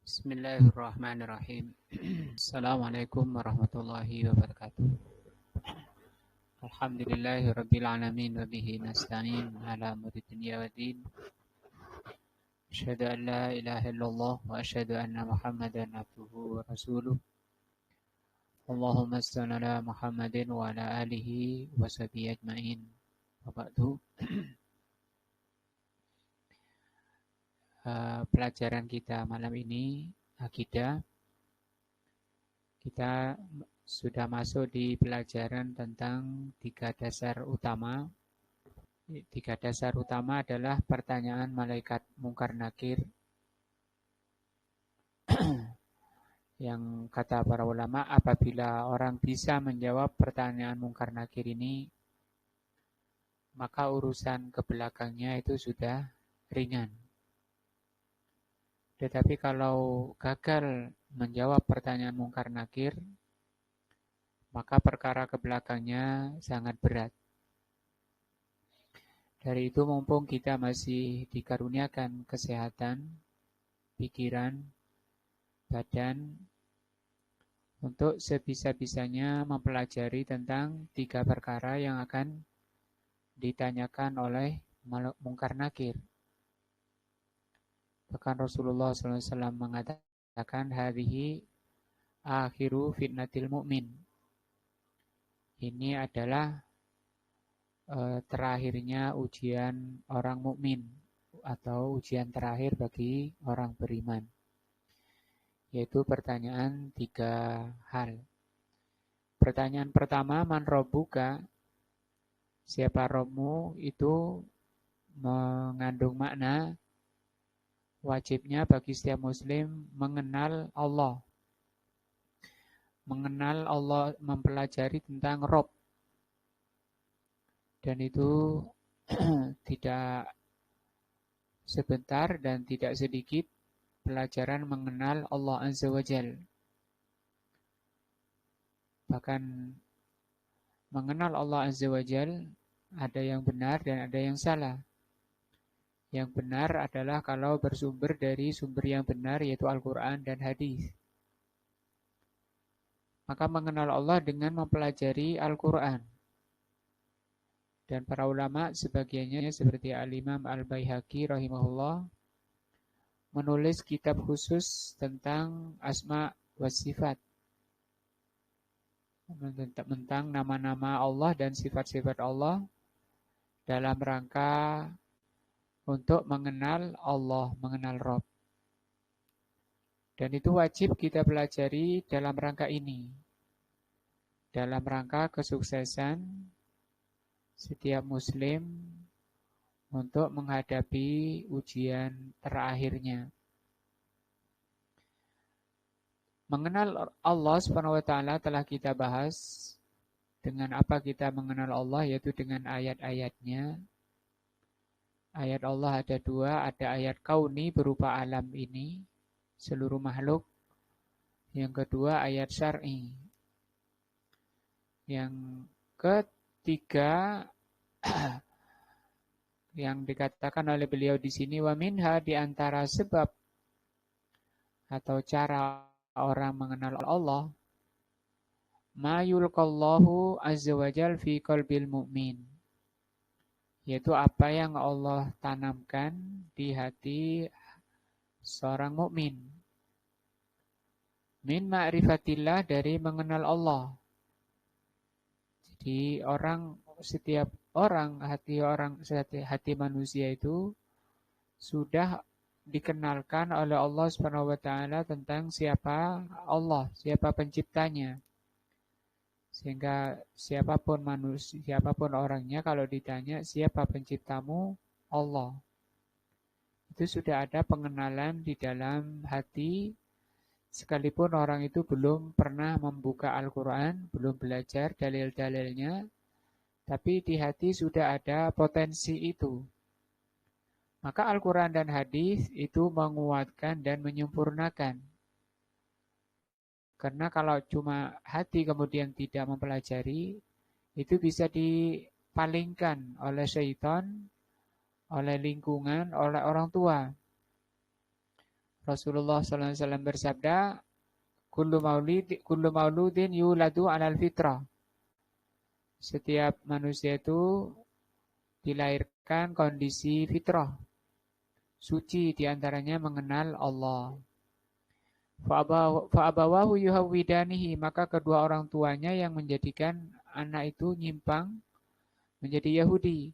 Bismillahirrahmanirrahim. Assalamualaikum warahmatullahi wabarakatuh. Alhamdulillahi rabbil alamin wa bihi nasta'in ala umuri dunya waddin. Asyhadu an la ilaha illallah wa asyhadu anna Muhammadan abduhu wa rasuluh. Allahumma shalli ala Muhammadin wa ala alihi wa sahbihi ajmain. Wa ba'du. Pelajaran kita malam ini akidah. Kita sudah masuk di pelajaran tentang tiga dasar utama. Tiga dasar utama adalah pertanyaan malaikat mungkar nakir yang kata para ulama, apabila orang bisa menjawab pertanyaan mungkar nakir ini, maka urusan ke belakangnya itu sudah ringan. Tetapi kalau gagal menjawab pertanyaan mungkar nakir, maka perkara ke belakangnya sangat berat. Dari itu mumpung kita masih dikaruniakan kesehatan, pikiran, badan, untuk sebisa-bisanya mempelajari tentang tiga perkara yang akan ditanyakan oleh mungkar nakir. Bahkan Rasulullah SAW mengatakan, hadhihi akhiru fitnatil mu'min. Ini adalah terakhirnya ujian orang mukmin atau ujian terakhir bagi orang beriman, yaitu pertanyaan tiga hal. Pertanyaan pertama, man rabbuka, siapa Robmu, itu mengandung makna wajibnya bagi setiap muslim mengenal Allah. Mengenal Allah, mempelajari tentang Rob. Dan itu tidak sebentar dan tidak sedikit pelajaran mengenal Allah Azza wa Jal. Bahkan mengenal Allah Azza wa Jal ada yang benar dan ada yang salah. Yang benar adalah kalau bersumber dari sumber yang benar, yaitu Al-Quran dan hadis. Maka mengenal Allah dengan mempelajari Al-Quran. Dan para ulama sebagiannya seperti Al-Imam Al-Baihaqi rahimahullah menulis kitab khusus tentang asma wa sifat, tentang nama-nama Allah dan sifat-sifat Allah dalam rangka untuk mengenal Allah, mengenal Rabb. Dan itu wajib kita pelajari dalam rangka ini, dalam rangka kesuksesan setiap muslim untuk menghadapi ujian terakhirnya. Mengenal Allah Subhanahu wa taala telah kita bahas. Dengan apa kita mengenal Allah, yaitu dengan ayat-ayatnya. Ayat Allah ada dua, ada ayat kauni berupa alam ini, seluruh makhluk. Yang kedua ayat syar'i. Yang ketiga yang dikatakan oleh beliau di sini, wa minha, di antara sebab atau cara orang mengenal Allah, ma yulqallahu azza wajal fi qalbil mu'min, yaitu apa yang Allah tanamkan di hati seorang mukmin. Min ma'rifatillah, dari mengenal Allah. Jadi setiap orang, hati manusia itu sudah dikenalkan oleh Allah Subhanahu wa taala tentang siapa Allah, siapa penciptanya. Sehingga siapapun manusia, siapapun orangnya, kalau ditanya siapa penciptamu, Allah. Itu sudah ada pengenalan di dalam hati, sekalipun orang itu belum pernah membuka Al-Quran, belum belajar dalil-dalilnya, tapi di hati sudah ada potensi itu. Maka Al-Quran dan hadis itu menguatkan dan menyempurnakan. Karena kalau cuma hati kemudian tidak mempelajari, itu bisa dipalingkan oleh syaitan, oleh lingkungan, oleh orang tua. Rasulullah SAW bersabda, kullu mauludin yuladu alal fitrah. Setiap manusia itu dilahirkan kondisi fitrah, suci diantaranya mengenal Allah. Fa'abawahu yuhawwidanihi, maka kedua orang tuanya yang menjadikan anak itu nyimpang menjadi Yahudi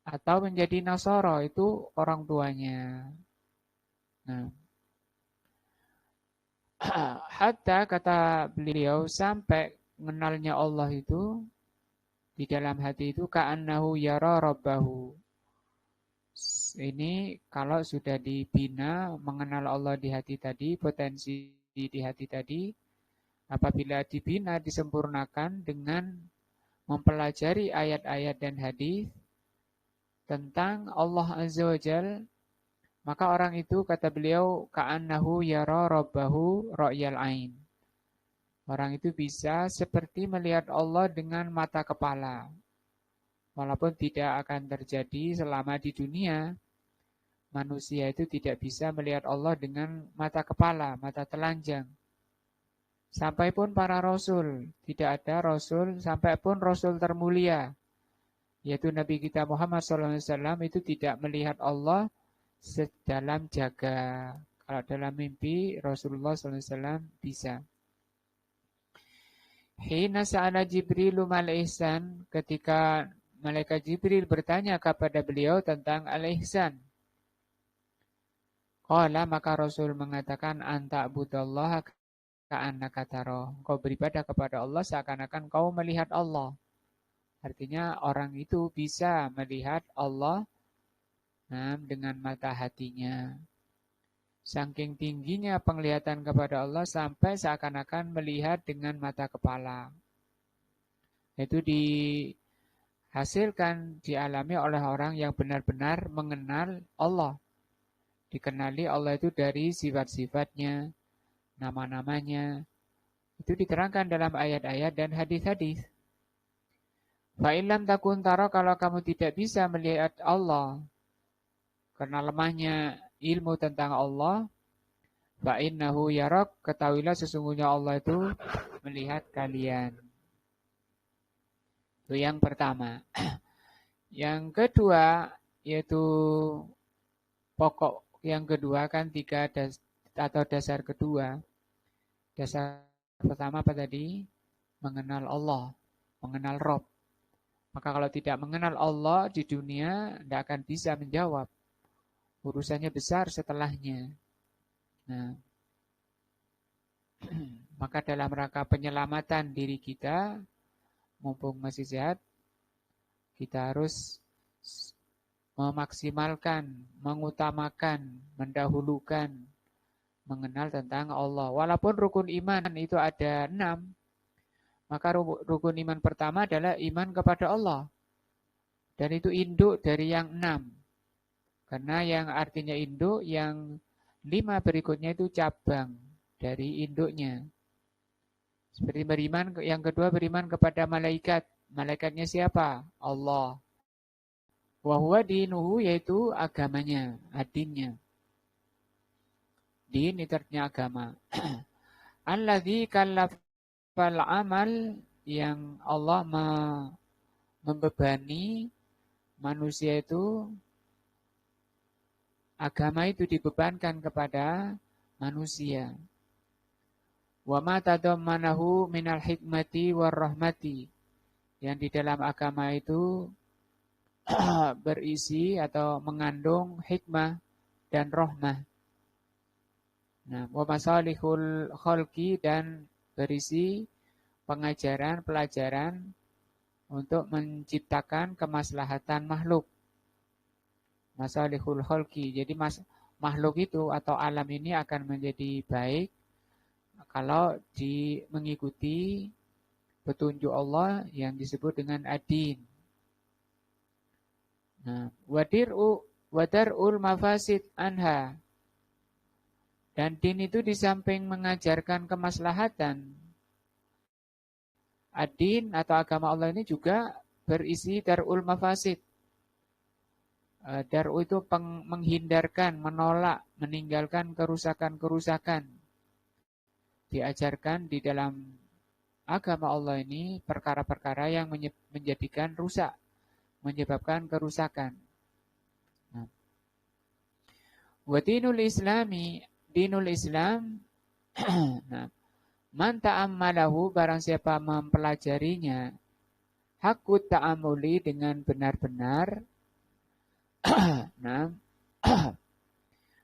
atau menjadi Nasara, itu orang tuanya. Nah, hatta kata beliau sampai mengenalnya Allah itu di dalam hati itu ka'annahu yara rabbahu. Ini kalau sudah dibina mengenal Allah di hati tadi, potensi di hati tadi, apabila dibina disempurnakan dengan mempelajari ayat-ayat dan hadis tentang Allah Azza wa Jal, maka orang itu kata beliau ka'annahu yara rabbahu ra'yal ain. Orang itu bisa seperti melihat Allah dengan mata kepala. Walaupun tidak akan terjadi selama di dunia, manusia itu tidak bisa melihat Allah dengan mata kepala, mata telanjang. Sampai pun para rasul, tidak ada rasul, sampai pun rasul termulia, yaitu Nabi kita Muhammad SAW itu tidak melihat Allah sedalam jaga. Kalau dalam mimpi Rasulullah SAW bisa. Hina sa'ala Jibrilu mal ihsan, ketika malaikat Jibril bertanya kepada beliau tentang al-ihsan. Qala, maka Rasul mengatakan anta budallaha ka'annaka tarahu. Kau beribadah kepada Allah seakan-akan kau melihat Allah. Artinya orang itu bisa melihat Allah dengan mata hatinya. Saking tingginya penglihatan kepada Allah sampai seakan-akan melihat dengan mata kepala. Itu dihasilkan, dialami oleh orang yang benar-benar mengenal Allah. Dikenali Allah itu dari sifat-sifatnya, nama-namanya. Itu diterangkan dalam ayat-ayat dan hadis-hadis. Fa'ilam takun taro, kalau kamu tidak bisa melihat Allah karena lemahnya ilmu tentang Allah, fa'innahu yarok, ketahuilah sesungguhnya Allah itu melihat kalian. Itu yang pertama. Yang kedua, yaitu pokok yang kedua kan tiga atau dasar kedua. Dasar pertama apa tadi? Mengenal Allah, mengenal Rob. Maka kalau tidak mengenal Allah di dunia, tidak akan bisa menjawab. Urusannya besar setelahnya. Nah, maka dalam rangka penyelamatan diri kita, mumpung masih sehat, kita harus memaksimalkan, mengutamakan, mendahulukan, mengenal tentang Allah. Walaupun rukun iman itu ada 6, maka rukun iman pertama adalah iman kepada Allah. Dan itu induk dari yang 6. Karena yang artinya induk, yang 5 berikutnya itu cabang dari induknya. Seperti beriman, yang kedua beriman kepada malaikat. Malaikatnya siapa? Allah. Wa huwa dinuhu, yaitu agamanya, adinnya. Din itu artinya agama. Alladzi kallafal amal, yang Allah membebani manusia itu, agama itu dibebankan kepada manusia. Wa ma tadammanahu minal hikmati war rahmati, yang di dalam agama itu berisi atau mengandung hikmah dan rahmah. Nah, wa masalihul khalqi, dan berisi pengajaran, pelajaran untuk menciptakan kemaslahatan makhluk. Masalihul khalqi. Jadi makhluk itu atau alam ini akan menjadi baik kalau mengikuti petunjuk Allah yang disebut dengan ad-din. Nah, wadar'ul mafasid anha. Dan din itu di samping mengajarkan kemaslahatan, ad-din atau agama Allah ini juga berisi dar'ul mafasid. Dar'u itu menghindarkan, menolak, meninggalkan kerusakan-kerusakan. Diajarkan di dalam agama Allah ini perkara-perkara yang menjadikan rusak, menyebabkan kerusakan. Nah, wa dinul islami, dinul Islam, nah, man ta'ammalahu, barang siapa mempelajarinya, hakut ta'amuli, dengan benar-benar, nah,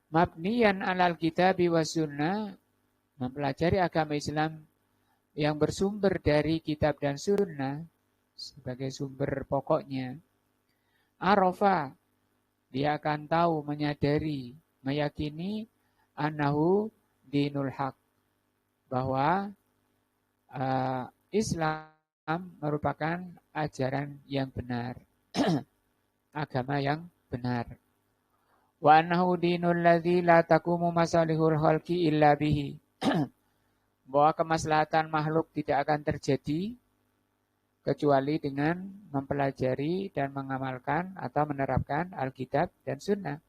mabniyan alal kitabi wa sunnah, mempelajari agama Islam yang bersumber dari kitab dan sunnah sebagai sumber pokoknya. Arafa, dia akan tahu, menyadari, meyakini annahu dinul haq, bahwa Islam merupakan ajaran yang benar, agama yang benar. Wa annahu dinul ladzi la taqumu masalihul khalqi illa bihi, bahwa kemaslahatan makhluk tidak akan terjadi kecuali dengan mempelajari dan mengamalkan atau menerapkan Alkitab dan Sunnah.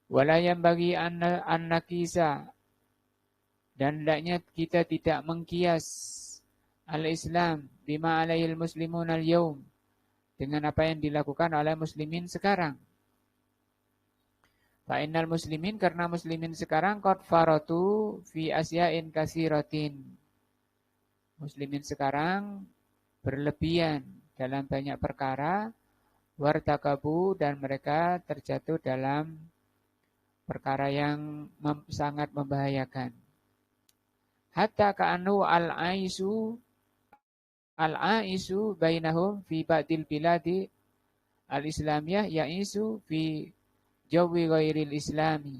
Wala yanbaghi an nakisa, dan hendaknya kita tidak mengkias al-Islam bima alaihil muslimun al-yaum, dengan apa yang dilakukan oleh muslimin sekarang. Fa'innal muslimin, karena muslimin sekarang qad faratu fi asya'in kasiratin. Muslimin sekarang berlebihan dalam banyak perkara, wartakabu, dan mereka terjatuh dalam perkara yang sangat membahayakan. Hatta ka'anu al-aisu bainahum fi ba'dil biladi al-islamiyah ya'isu fi jawi ghairil islami.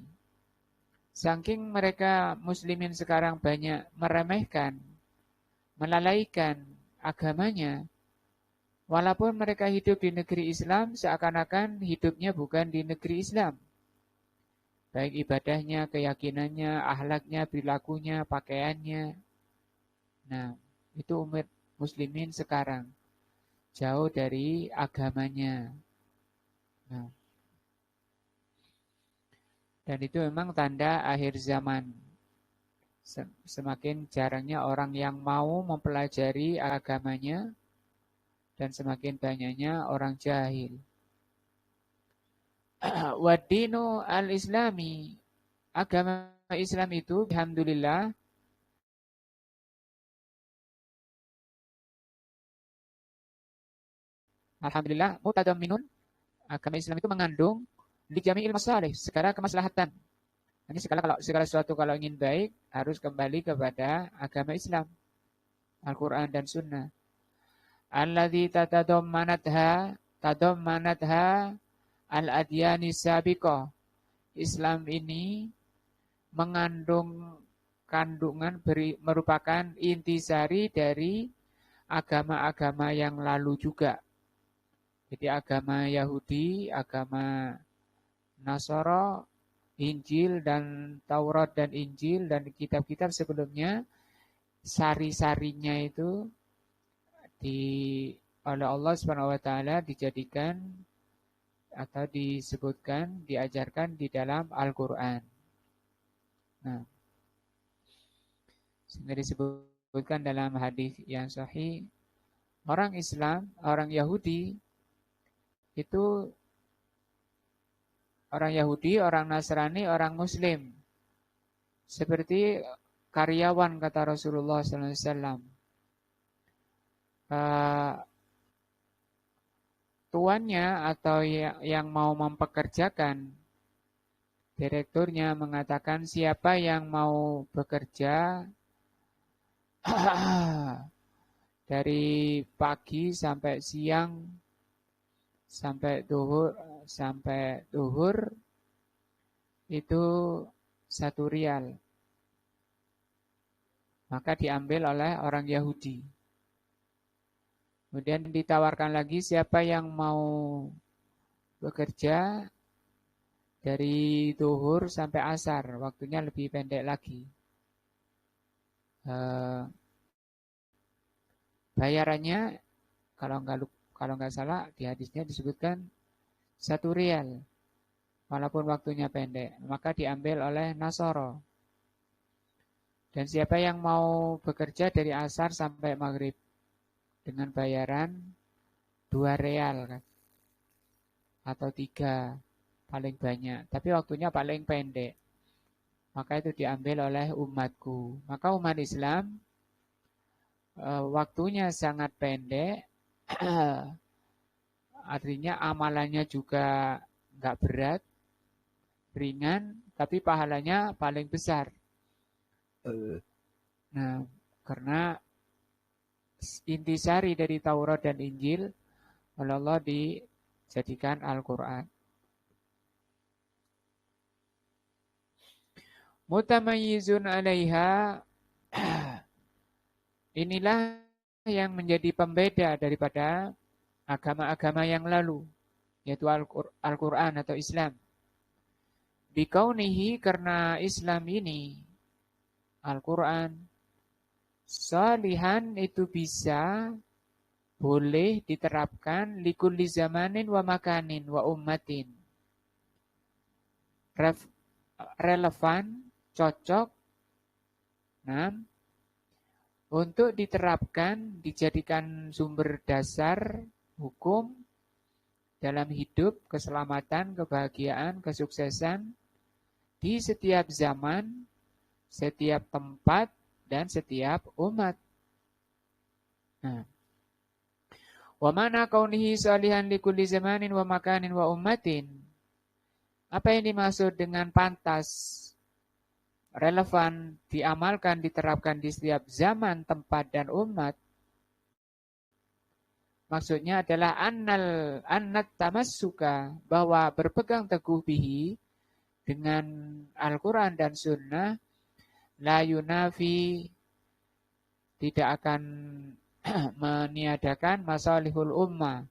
Saking mereka muslimin sekarang banyak meremehkan, melalaikan agamanya, walaupun mereka hidup di negeri Islam, seakan-akan hidupnya bukan di negeri Islam. Baik ibadahnya, keyakinannya, akhlaknya, perilakunya, pakaiannya. Nah, itu umat muslimin sekarang jauh dari agamanya. Nah, dan itu memang tanda akhir zaman. Semakin jarangnya orang yang mau mempelajari agamanya, dan semakin banyaknya orang jahil. Wadinu al-islami, agama Islam itu alhamdulillah mutadamminun, agama Islam itu mengandung li jami'il masalih, segala kemaslahatan. Ini segala sesuatu kalau ingin baik harus kembali kepada agama Islam, Al-Qur'an dan Sunnah. Alladzi tadammanatha al-adyani sabiqah. Islam ini mengandung kandungan merupakan intisari dari agama-agama yang lalu juga. Jadi agama Yahudi, agama Nasara, Injil dan Taurat dan Injil dan kitab-kitab sebelumnya, sari-sarinya itu oleh Allah Subhanahu wa taala dijadikan atau disebutkan, diajarkan di dalam Al-Qur'an. Nah, sehingga disebutkan dalam hadis yang sahih, orang Islam, orang Yahudi itu orang Nasrani, orang Muslim, seperti karyawan, kata Rasulullah SAW. Tuannya atau yang mau mempekerjakan, direkturnya mengatakan, siapa yang mau bekerja dari pagi sampai siang, sampai duhur, itu 1 rial. Maka diambil oleh orang Yahudi. Kemudian ditawarkan lagi, siapa yang mau bekerja dari duhur sampai asar, waktunya lebih pendek lagi. Bayarannya kalau nggak salah di hadisnya disebutkan 1 rial, walaupun waktunya pendek, maka diambil oleh Nasoro. Dan siapa yang mau bekerja dari asar sampai maghrib dengan bayaran 2 rial kan, atau 3 paling banyak, tapi waktunya paling pendek, maka itu diambil oleh umatku. Maka umat Islam waktunya sangat pendek, artinya amalannya juga nggak berat, ringan, tapi pahalanya paling besar. Nah, karena intisari dari Taurat dan Injil oleh Allah dijadikan Al-Quran. Mutamayyizun 'alaiha, inilah yang menjadi pembeda daripada agama-agama yang lalu, yaitu Al-Quran atau Islam. Bikaunihi, karena Islam ini, Al-Quran, salihan itu bisa, boleh diterapkan likulli zamanin wa makanin wa ummatin. Relevan, cocok, untuk diterapkan, dijadikan sumber dasar hukum dalam hidup, keselamatan, kebahagiaan, kesuksesan di setiap zaman, setiap tempat, dan setiap umat. Wa mana kaunihi salihan likulli zamanin wa makanin wa ummatin. Apa yang dimaksud dengan pantas, relevan, diamalkan, diterapkan di setiap zaman, tempat, dan umat? Maksudnya adalah annat tamassuka, bahwa berpegang teguh bihi, dengan Al-Quran dan Sunnah, la yunafi, tidak akan meniadakan masalihul ummah,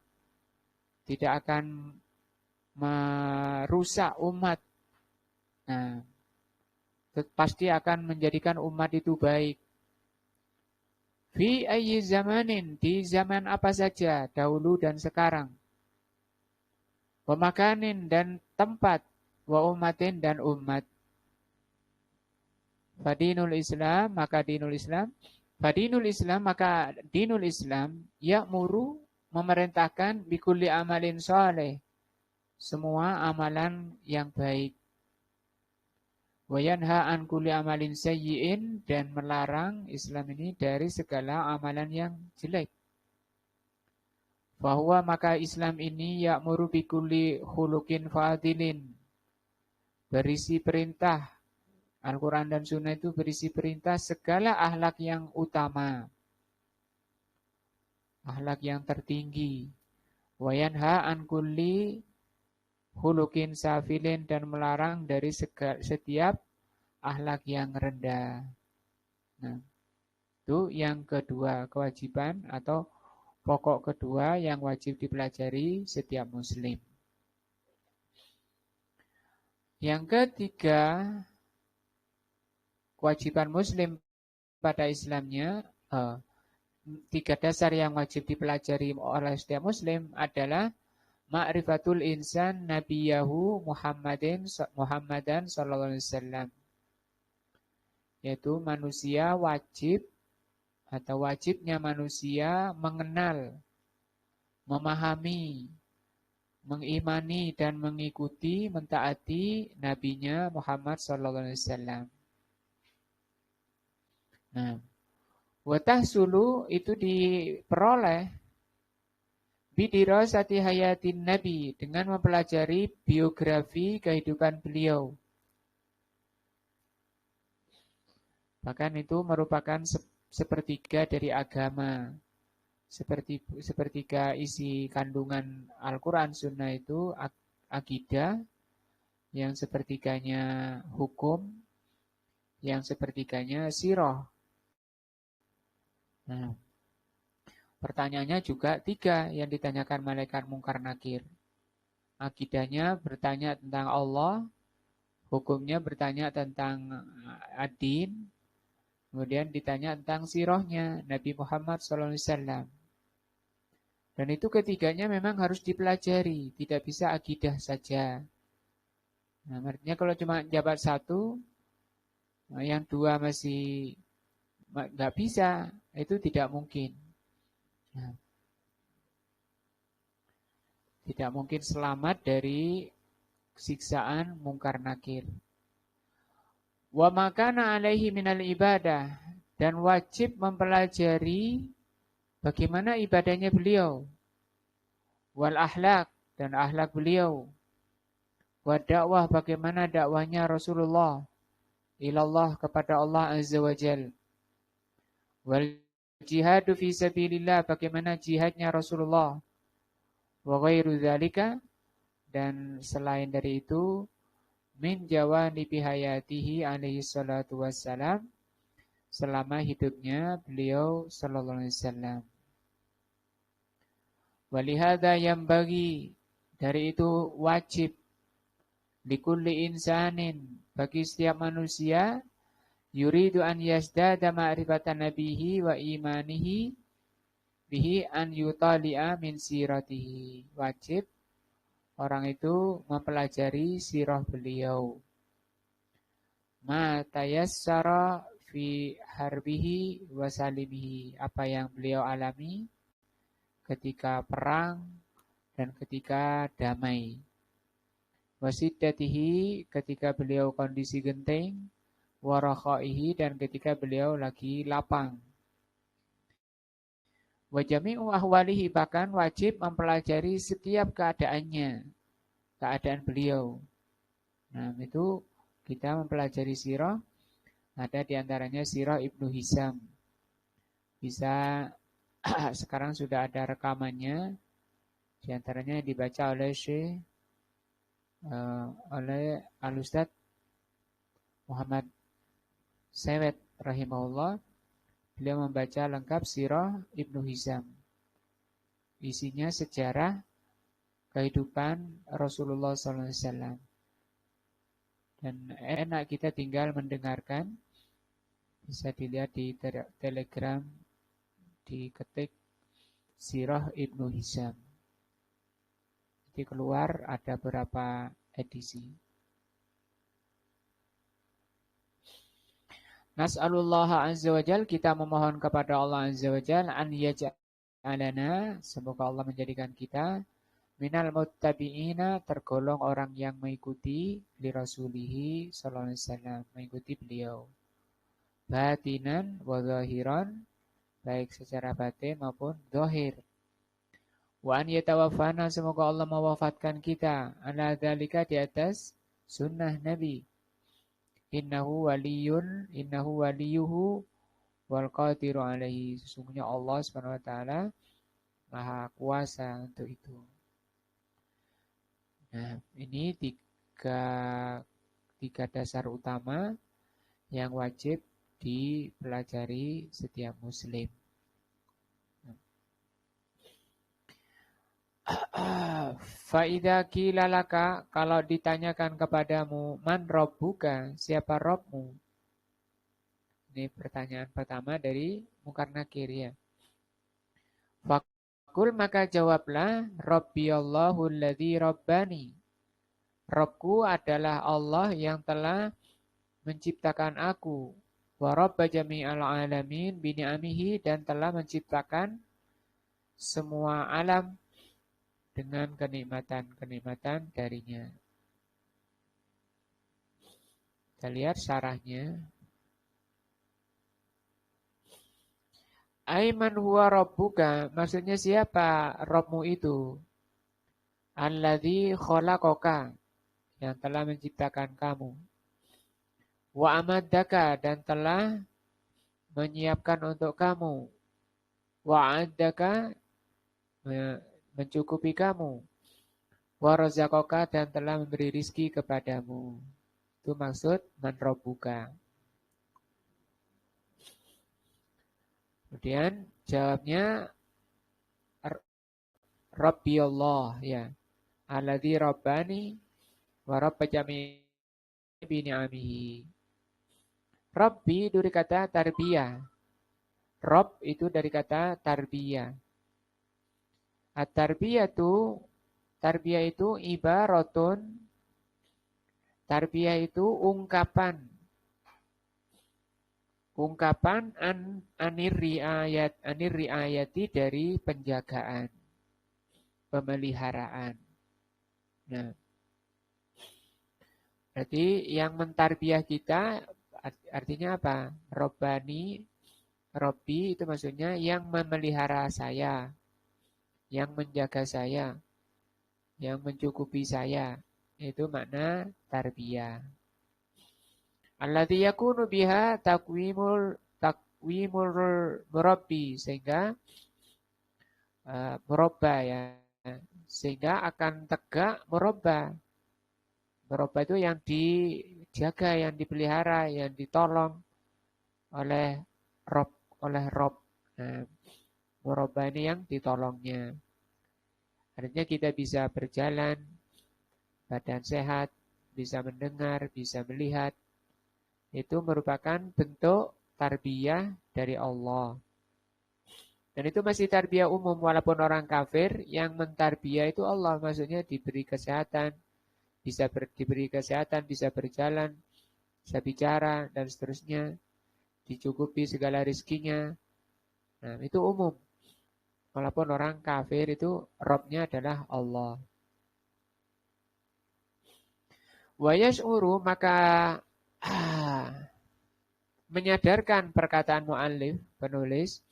tidak akan merusak umat. Pasti akan menjadikan umat itu baik. Fi ayyi zamanin, di zaman apa saja, dahulu dan sekarang. Wa makanin, dan tempat. Wa ummatin, dan umat. Fadinul Islam, maka dinul Islam. Fadinul Islam, maka dinul Islam, ya'muru, memerintahkan, bikulli amalin soleh, semua amalan yang baik. Wa yanha an kulli amalin sayyi'in, dan melarang Islam ini dari segala amalan yang jelek. Fahuwa, maka Islam ini ya'muru bikulli khuluqin fadilin, berisi perintah. Al-Quran dan Sunnah itu berisi perintah segala akhlak yang utama, akhlak yang tertinggi. Wa yanha an kulli khuluqin safilin, dan melarang dari setiap akhlak yang rendah. Itu yang kedua, kewajiban atau pokok kedua yang wajib dipelajari setiap muslim. Yang ketiga, kewajiban muslim pada Islamnya, 3 dasar yang wajib dipelajari oleh setiap muslim adalah ma'rifatul insan nabiyahu Muhammadan sallallahu alaihi wasallam, yaitu manusia wajib atau wajibnya manusia mengenal, memahami, mengimani, dan mengikuti, mentaati nabinya Muhammad sallallahu alaihi wasallam. Wa tahsulu, itu diperoleh bidirasati hayatin nabi, dengan mempelajari biografi kehidupan beliau. Bahkan itu merupakan sepertiga dari agama. Sepertiga isi kandungan Al-Quran Sunnah itu akidah, yang sepertiganya hukum, yang sepertiganya sirah. Pertanyaannya juga 3 yang ditanyakan malaikat Mungkar Nakir. Akidahnya bertanya tentang Allah, hukumnya bertanya tentang ad-din, kemudian ditanya tentang sirahnya Nabi Muhammad SAW. Dan itu ketiganya memang harus dipelajari, tidak bisa akidah saja. Nah, artinya kalau cuma jabat satu, yang dua masih nggak bisa, itu tidak mungkin. Nah, tidak mungkin selamat dari siksaan mungkar nakir. Wa makana alaihi minal ibadah, dan wajib mempelajari bagaimana ibadahnya beliau. Wal akhlak, dan akhlak beliau. Wa dakwah, bagaimana dakwahnya Rasulullah ilallah, kepada Allah Azza wa Jal. Wal jihadu fi sabilillah, bagaimana jihadnya Rasulullah. Wa ghairu dzalika, dan selain dari itu, min jawanibi hayatihi alaihi salatu wassalam, selama hidupnya beliau sallallahu alaihi wasallam. Walihada yang bagi, dari itu wajib, likulli insanin, bagi setiap manusia, yuridu an yasdada ma'rifatan nabihi wa imanihi bihi an yutali'a min siratihi. Wajib orang itu mempelajari sirah beliau. Ma tayassara fi harbihi wa salimihi, apa yang beliau alami ketika perang dan ketika damai. Wasiddatihi, ketika beliau kondisi genting. Warakhaihi, dan ketika beliau lagi lapang. Wajami'u ahwalihi, bahkan wajib mempelajari setiap keadaannya, keadaan beliau. Nah, itu kita mempelajari sirah, ada diantaranya sirah Ibnu Hisham. Bisa sekarang sudah ada rekamannya, diantaranya dibaca oleh Syekh oleh Al-Ustadz Muhammad Sewet rahimahullah. Beliau membaca lengkap sirah Ibnu Hisham. Isinya sejarah kehidupan Rasulullah SAW. Dan enak kita tinggal mendengarkan. Bisa dilihat di Telegram, diketik sirah Ibnu Hisham. Jadi keluar ada beberapa edisi. Nas'alullah azza wa jal, kita memohon kepada Allah azza wa jal, an yaj'alana, semoga Allah menjadikan kita minal muttabi'ina, tergolong orang yang mengikuti li rasulihi sallallahu alaihi wasallam, mengikuti beliau. Batinan wa zahiran, baik secara batin maupun zahir. Wa an yatawaffana, semoga Allah mewafatkan kita ala dzalika, di atas sunnah Nabi. Innahu waliyuhu wal qadiru alaihi, sesungguhnya Allah Subhanahu wa taala Maha kuasa untuk itu. Nah, ini tiga dasar utama yang wajib dipelajari setiap muslim. Fa'idha qila laka, kalau ditanyakan kepadamu, man rabbuka, siapa Rabbmu? Ini pertanyaan pertama dari Munkar Nakir, ya. Fakul, maka jawablah, Rabbiyallahu alladzi rabbani. Rabbku adalah Allah yang telah menciptakan aku. Wa rabba jami'al alamin bini'amihi, dan telah menciptakan semua alam dengan kenikmatan-kenikmatan darinya. Kita lihat syarahnya. Aiman huwa rabbuka, maksudnya siapa Rabbmu itu? Alladzi khalaqaka, yang telah menciptakan kamu. Wa amaddaka, dan telah menyiapkan untuk kamu. Wa addaka, mencukupi kamu. Wa razaqaka, dan telah memberi rizki kepadamu. Itu maksud man rabbuka. Kemudian jawabnya Rabbi Allah, ya. Alladzi rabbani wa rabba jami'i bini'amihi. Rabbi itu dari kata tarbiyah. Rabb itu dari kata tarbiyah. Tarbiyah itu ibaratun, tarbiyah itu ungkapan anir riayati dari penjagaan, pemeliharaan. Nah, berarti yang mentarbiyah kita artinya apa? Robbi itu maksudnya yang memelihara saya, yang menjaga saya, yang mencukupi saya. Itu makna tarbiyah. Alladzi yakunu biha takwimul murabbi, sehingga murabba ya. Sehingga akan tegak murabba. Murabba itu yang dijaga, yang dipelihara, yang ditolong oleh Rob, Rob. Nah, murabba ini yang ditolongnya. Artinya kita bisa berjalan, badan sehat, bisa mendengar, bisa melihat. Itu merupakan bentuk tarbiyah dari Allah. Dan itu masih tarbiyah umum, walaupun orang kafir yang mentarbiyah itu Allah. Maksudnya diberi kesehatan, diberi kesehatan, bisa berjalan, bisa bicara, dan seterusnya. Dicukupi segala rizkinya. Nah, itu umum. Walaupun orang kafir itu Robnya adalah Allah. Wa yash'uru, maka menyadarkan perkataan mu'allif, penulis,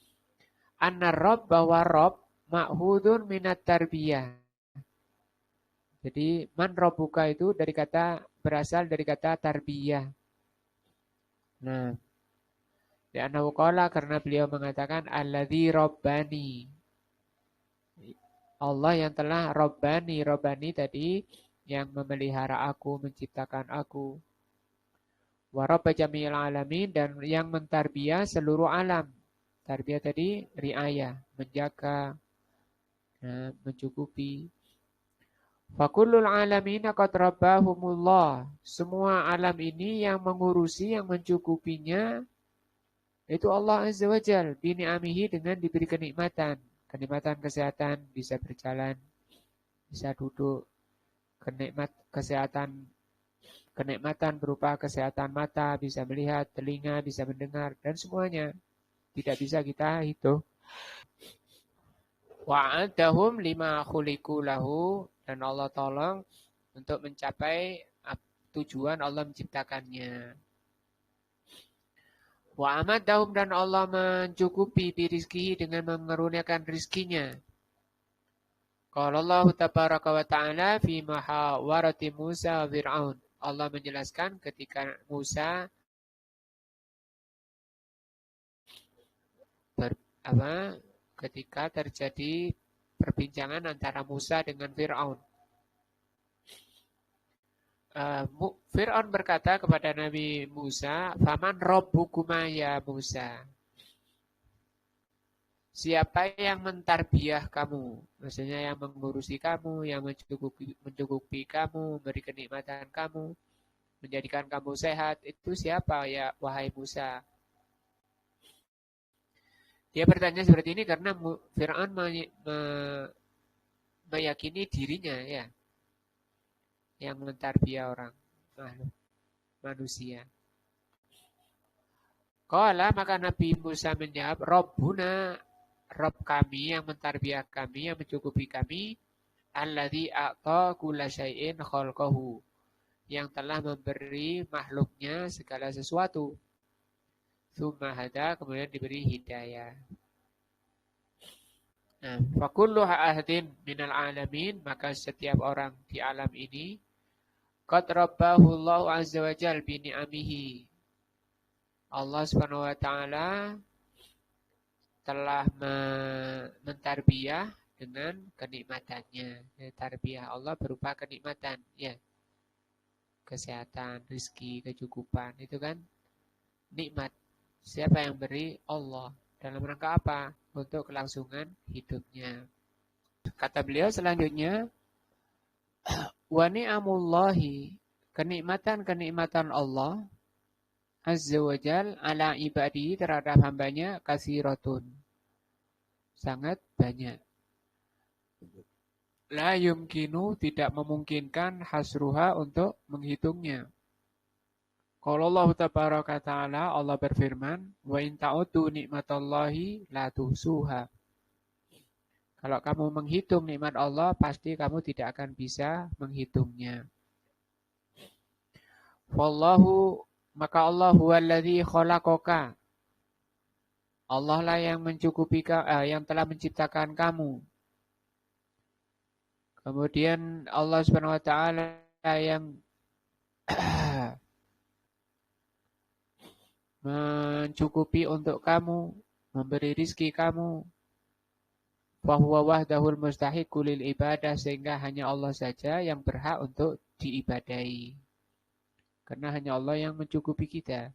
anna Rob, bahwa Rob ma'hudun minat tarbiyah. Jadi man robbuka itu berasal dari kata tarbiyah. Nah, li'annahu qala, karena beliau mengatakan alladzi robbani. Allah yang telah robbani. Robbani tadi yang memelihara aku, menciptakan aku. Wa robba jami'il alamin, dan yang mentarbiyah seluruh alam. Tarbiyah tadi riayah, menjaga, mencukupi. Fakullul alamina qad rabbahumullah. Semua alam ini yang mengurusi, yang mencukupinya, itu Allah Azza wa Jal. Bini'amihi, dengan diberi kenikmatan. Kenikmatan kesehatan, bisa berjalan, bisa duduk. Kenikmatan berupa kesehatan mata, bisa melihat, telinga, bisa mendengar, dan semuanya. Tidak bisa kita hitung. Wa'adahum lima khuliku lahu, dan Allah tolong untuk mencapai tujuan Allah menciptakannya. Wa amadahum, dan Allah mencukupi birizkihi, dengan mengeruniakan rizkinya. Qala Allah tabaraka wa ta'ala fi muhawarati Musa wa Fir'aun. Allah menjelaskan ketika Musa ketika terjadi perbincangan antara Musa dengan Fir'aun. Fir'aun berkata kepada Nabi Musa, "Faman rabbukuma ya Musa?" Siapa yang mentarbiyah kamu? Maksudnya yang mengurusi kamu, yang mencukupi kamu, memberi kenikmatan kamu, menjadikan kamu sehat. Itu siapa ya wahai Musa? Dia bertanya seperti ini karena Fir'aun meyakini dirinya ya, yang mentarbiyah orang, manusia. Qala, maka Nabi Musa menjawab, Rabbuna, Rabb kami, yang mentarbiyah kami, yang mencukupi kami, alladzi a'ta kulla syai'in khalqahu, yang telah memberi makhluknya segala sesuatu. Tsumma hada, kemudian diberi hidayah. Nah, fakullu ahadin minal alamin, maka setiap orang di alam ini, qad rabbahu Allah azza wa jal bi ni'amihi. Allah Subhanahu wa taala telah mentarbiyah dengan kenikmatannya. Tarbiyah Allah berupa kenikmatan, ya. Kesehatan, rizki, kecukupan, itu kan nikmat. Siapa yang beri? Allah. Dalam rangka apa? Untuk kelangsungan hidupnya. Kata beliau selanjutnya, wa ni'amullahi, kenikmatan-kenikmatan Allah Azza wa Jal ala ibadi, terhadap hambanya, kasiratun, sangat banyak. La yumkinu tidak memungkinkan hasruha untuk menghitungnya. Kalau Allah tabaraka ta'ala, Allah berfirman, wa in ta'udu nikmatallahi la tuhsuha. Kalau kamu menghitung nikmat Allah, pasti kamu tidak akan bisa menghitungnya. Wallahu, maka Allah huwallazi khalaqaka. Allah lah yang mencukupi, yang telah menciptakan kamu. Kemudian Allah Subhanahu wa taala yang mencukupi untuk kamu, memberi rizki kamu. Fahuwa wahdahul mustahiqu lil ibadah, sehingga hanya Allah saja yang berhak untuk diibadahi. Karena hanya Allah yang mencukupi kita.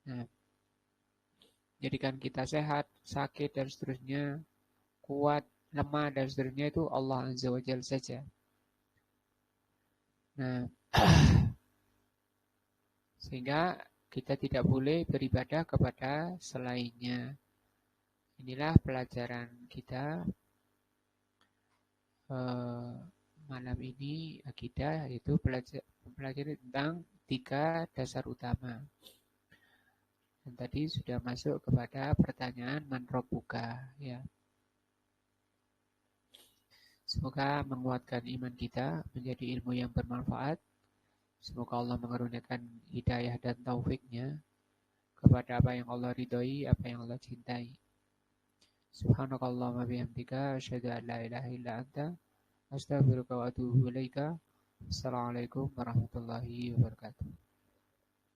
Nah, jadikan kita sehat, sakit dan seterusnya, kuat, lemah dan seterusnya itu Allah Azza wa Jalla saja. Nah, sehingga kita tidak boleh beribadah kepada selainnya. Inilah pelajaran kita malam ini, akidah, yaitu pelajari tentang 3 dasar utama. Dan tadi sudah masuk kepada pertanyaan man rabbuka, ya. Semoga menguatkan iman kita, menjadi ilmu yang bermanfaat. Semoga Allah mengaruniakan hidayah dan taufiknya kepada apa yang Allah ridhoi, apa yang Allah cintai. Subhanakallahumma bihamdika, asyhadu an la ilaha illa anta, astaghfiruka wa atubu ilaika. Assalamualaikum warahmatullahi wabarakatuh.